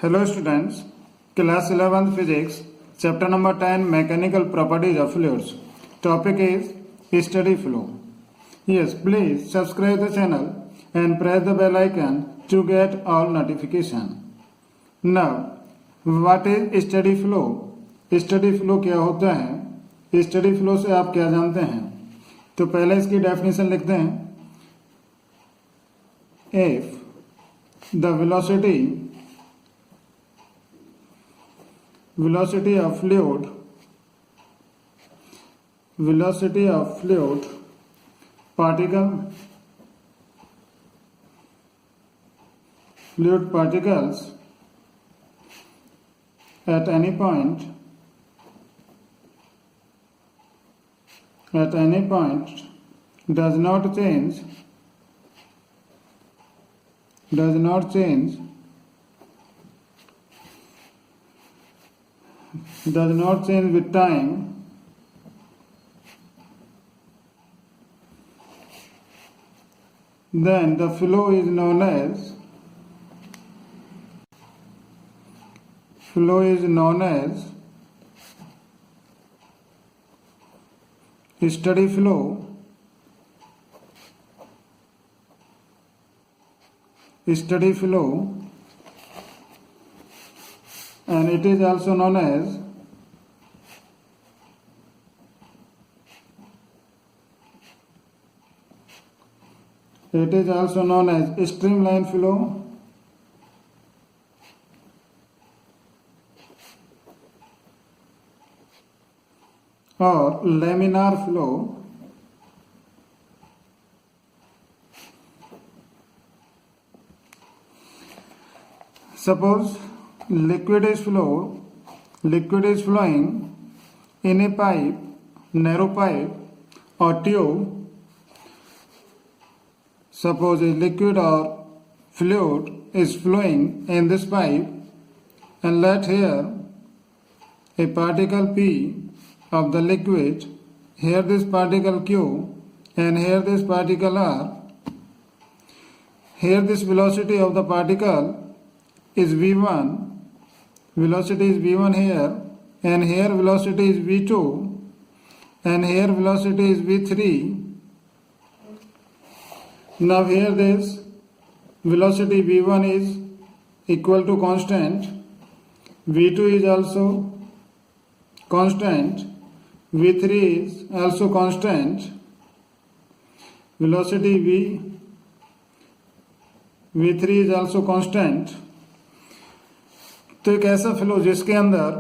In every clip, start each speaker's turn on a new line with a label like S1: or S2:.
S1: Hello students, class 11th physics, chapter number 10 mechanical properties of fluids. Topic is study flow. Yes, please subscribe the channel and press the bell icon to get all notification. Now, what is study flow? Study flow क्या होता है? Study flow से आप क्या जानते हैं? तो पहले इसकी डेफिनेशन लिखते हैं. If the velocity of fluid fluid particles at any point does not change with time, then the flow is known as steady flow. And it is also known as streamline flow or laminar flow. Suppose liquid is flowing in a pipe, narrow pipe or tube. Suppose a liquid or fluid is flowing in this pipe, and let here a particle P of the liquid, here this particle Q, and here this particle R. Here this velocity of the particle is V1. Velocity is V1 here, and here velocity is V2, and here velocity is V3. Now here this velocity V1 is equal to constant, V2 is also constant, V3 is also constant, velocity V3 is also constant. तो एक ऐसा flow जिसके अंदर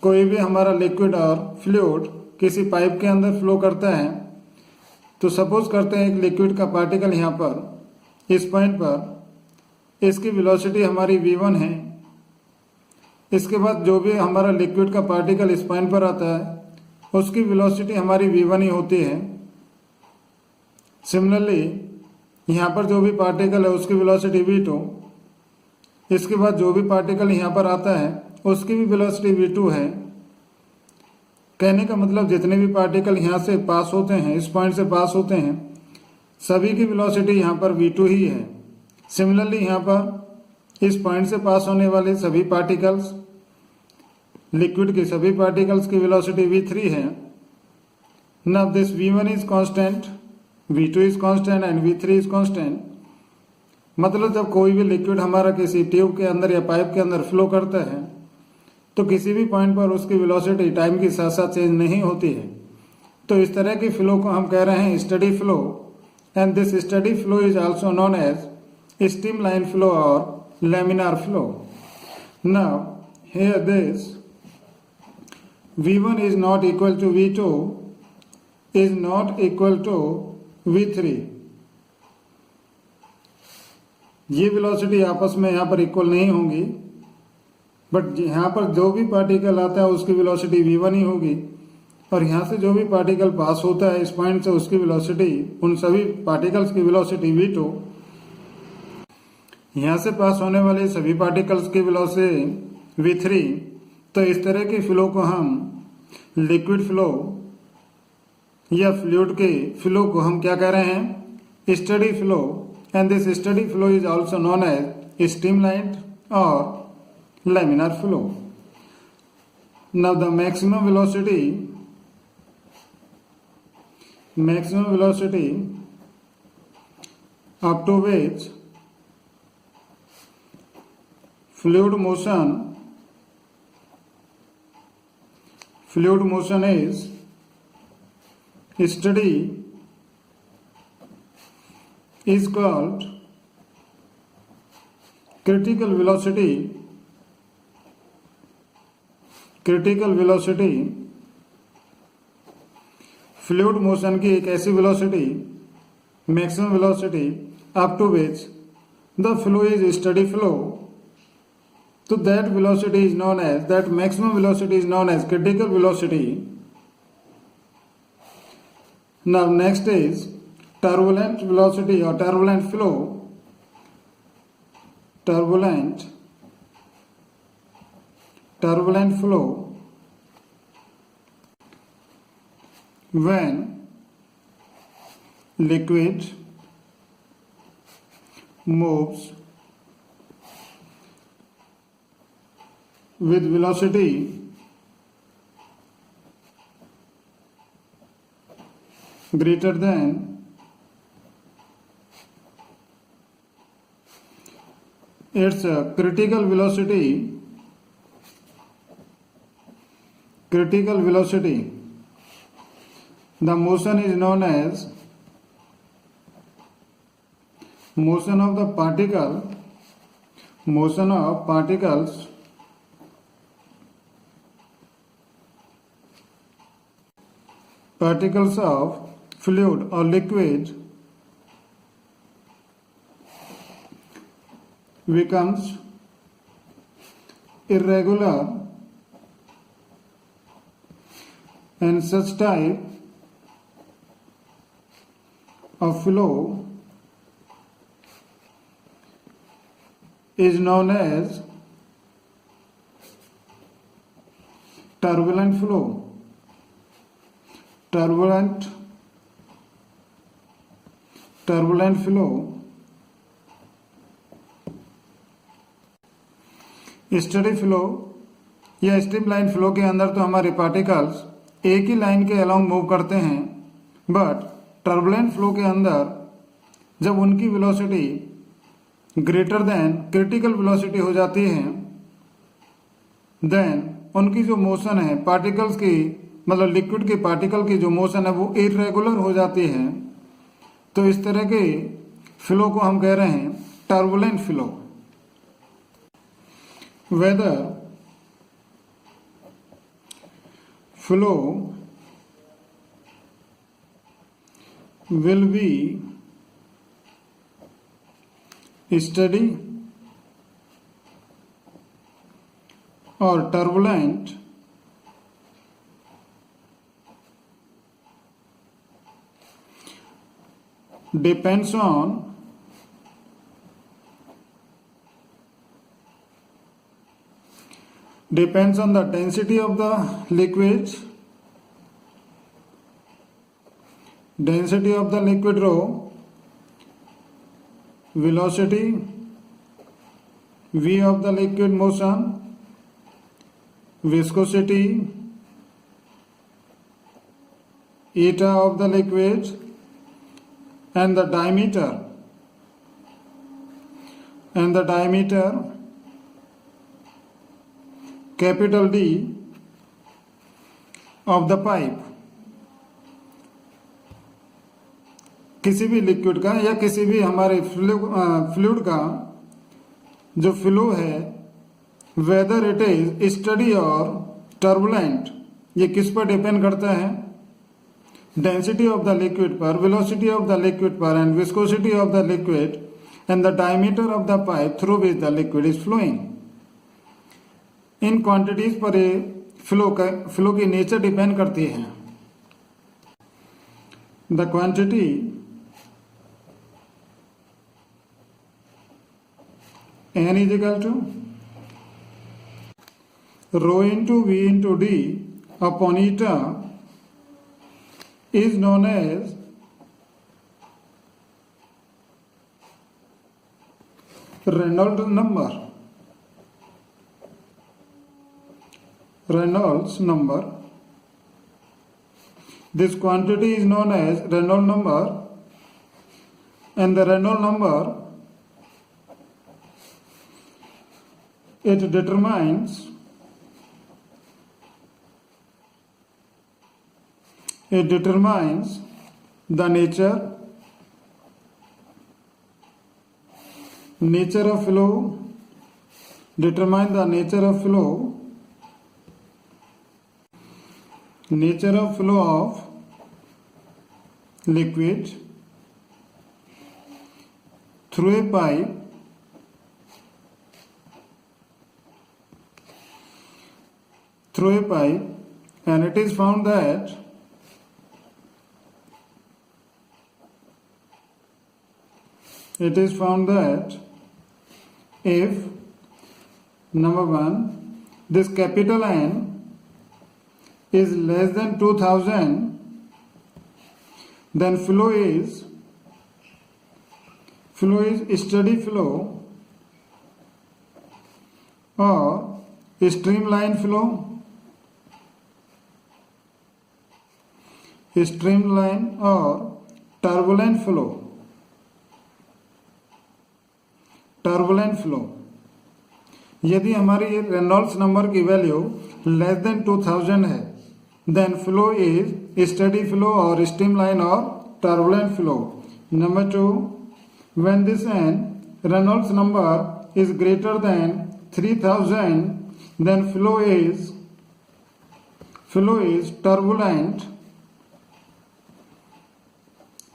S1: कोई भी हमारा liquid और fluid किसी पाइप के अंदर फ्लो करता है, तो सपोज करते हैं एक लिक्विड का पार्टिकल यहाँ पर इस पॉइंट पर, इसकी वेलोसिटी हमारी v1 है. इसके बाद जो भी हमारा लिक्विड का पार्टिकल इस पॉइंट पर आता है उसकी वेलोसिटी हमारी v1 ही होती है. सिमिलरली यहाँ पर जो भी पार्टिकल है उसकी वेलोसिटी v2. इसके बाद जो भी पार्टिकल यहाँ पर आता है उसकी भी वेलोसिटी v2 है. कहने का मतलब जितने भी पार्टिकल यहाँ से पास होते हैं, इस पॉइंट से पास होते हैं, सभी की वेलोसिटी यहाँ पर v2 ही है. सिमिलरली यहाँ पर इस पॉइंट से पास होने वाले सभी पार्टिकल्स, लिक्विड के सभी पार्टिकल्स की वेलोसिटी v3 है. Now this v1 is constant, v2 is constant and v3 is constant. मतलब जब कोई भी लिक्विड हमारा किसी ट्यूब के अंदर या पाइप के अंदर फ्लो करता है तो किसी भी पॉइंट पर उसकी वेलोसिटी टाइम के साथ साथ चेंज नहीं होती है. तो इस तरह की फ्लो को हम कह रहे हैं steady flow, and this steady flow is also known as streamline flow और laminar flow. Now here this v1 is not equal to v2 is not equal to v3. ये वेलोसिटी आपस में यहाँ पर इक्वल नहीं होंगी, बट यहाँ पर जो भी पार्टिकल आता है उसकी वेलोसिटी v1 ही होगी, और यहाँ से जो भी पार्टिकल पास होता है इस पॉइंट से उसकी वेलोसिटी, उन सभी पार्टिकल्स की वेलोसिटी v2. यहाँ से पास होने वाले सभी पार्टिकल्स की वेलोसिटी v3. तो इस तरह की फ्लो को हम लिक्विड फ्लो या फ्लूइड के फ्लो को हम क्या कह रहे हैं? Steady flow. And this steady flow is also known as streamlined और laminar flow. Now the maximum velocity up to which fluid motion is steady is called critical velocity. Fluid motion की एक ऐसी velocity, maximum velocity up to which the flow is steady flow, तो that velocity is known as, that maximum velocity is known as critical velocity. Now next is turbulent velocity or turbulent flow. Turbulent flow when liquid moves with velocity greater than its critical velocity. The motion is known as motion of particles of fluid or liquid becomes irregular, and such type of flow is known as turbulent flow. Turbulent flow. Steady flow या streamline flow के अंदर तो हमारे particles एक ही line के along move करते हैं, but turbulent flow के अंदर जब उनकी velocity greater than critical velocity हो जाती है, देन उनकी जो मोशन है पार्टिकल्स की, मतलब लिक्विड के पार्टिकल की जो मोशन है वो इरेगुलर हो जाती है. तो इस तरह के फ्लो को हम कह रहे हैं turbulent flow. Whether flow will be steady or turbulent depends on the density of the liquid rho, velocity v of the liquid motion, viscosity eta of the liquid, and the diameter capital D of the pipe. किसी भी liquid का या किसी भी हमारे fluid का जो flow है, वेदर इट इज स्टडी और टर्बुलेंट, ये किस पर डिपेंड करता है? डेंसिटी ऑफ द लिक्विड पर, वेलोसिटी ऑफ द लिक्विड पर, and viscosity of the liquid, and the diameter of the pipe through which the liquid is flowing. इन quantities पर ये फ्लो की नेचर डिपेंड करती है. The quantity n is equal to rho into v into d upon eta is known as Reynolds number. Reynolds number. This quantity is known as Reynolds number, and the Reynolds number, it determines the nature of flow, determine the nature of flow of liquid through a pipe and it is found that if number 1, this capital N is less than 2000, then flow is steady flow or streamline flow, or turbulent flow. यदि हमारी Reynolds number की value less than 2000 है, then flow is steady flow और streamline और turbulent flow. Number 2, when this N Reynolds number is greater than 3000, then flow is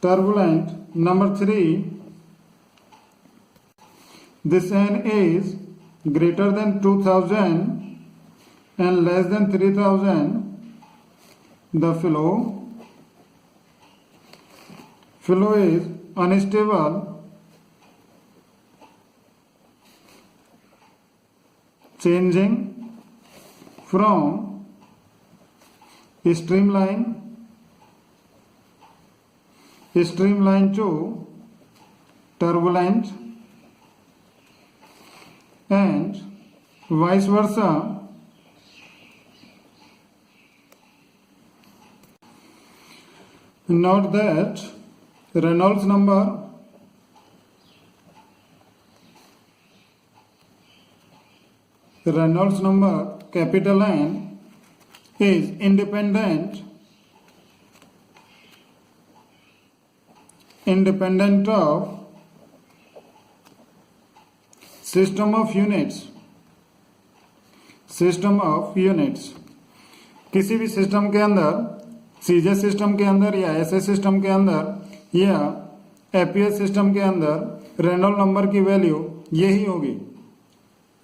S1: turbulent. Number 3, this n is greater than 2000 and less than 3000, the flow is unstable, changing from streamline to turbulent and vice versa. Note that Reynolds number capital N is independent of system of units. किसी भी system के अंदर, सीजे system के अंदर या S A system के अंदर या एपीएस सिस्टम के अंदर रेनॉल्ड नंबर की वैल्यू यही होगी.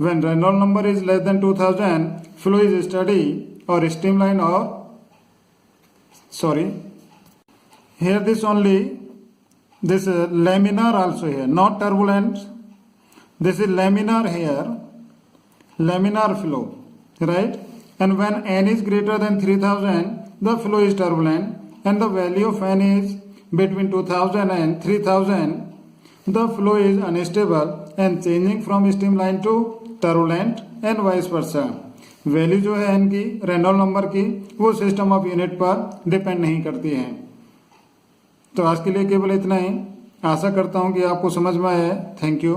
S1: When Reynold number is less than 2000, flow is steady और स्ट्रीमलाइन और here this laminar also here, not turbulent. This is laminar here, laminar flow, right? And when n is greater than 3000, the flow is turbulent, and the value of n is between 2000 and 3000, the flow is unstable and changing from streamline to turbulent and vice versa. Value जो है n की Reynold number की वो system of unit पर depend नहीं करती है. तो आज के लिए केवल इतना ही. आशा करता हूँ कि आपको समझ में आया है. Thank you.